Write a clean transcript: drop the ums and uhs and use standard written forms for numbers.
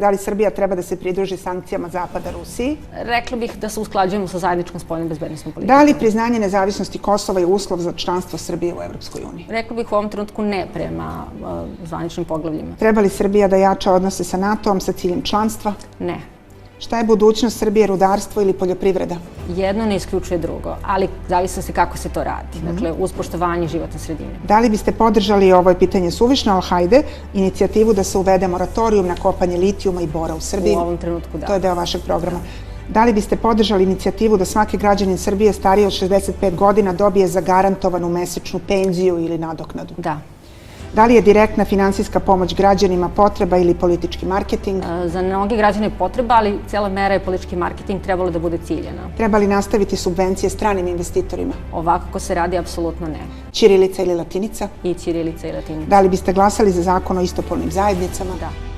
Da li Srbija treba da se pridruži sankcijama Zapada Rusiji? Rekla bih da se usklađujemo sa zajedničkom spoljnom bezbednosnom politikom. Da li priznanje nezavisnosti Kosova je uslov za članstvo Srbije u Evropskoj uniji? Rekla bih u ovom trenutku ne prema zvaničnim poglavljima. Treba li Srbija da jača odnose sa NATO-om sa ciljem članstva? Ne. Šta je budućnost Srbije, rudarstvo ili poljoprivreda? Jedno ne isključuje drugo, ali zavisi se kako se to radi. Dakle, uz poštovanje životne sredine. Da li biste podržali, ovo je pitanje suvišno, ali hajde, inicijativu da se uvede moratorijum na kopanje litijuma i bora u Srbiji? U ovom trenutku da. To je deo vašeg programa. Da li biste podržali inicijativu da svaki građanin Srbije stariji od 65 godina dobije zagarantovanu mesečnu penziju ili nadoknadu? Da. Da li je direktna finansijska pomoć građanima potreba ili politički marketing? Za mnoge građane je potreba, ali cijela mera je politički marketing, trebalo da bude ciljena. Treba li nastaviti subvencije stranim investitorima? Ovako ko se radi, apsolutno ne. Ćirilica ili latinica? I ćirilica i latinica. Da li biste glasali za zakon o istopolnim zajednicama? Da.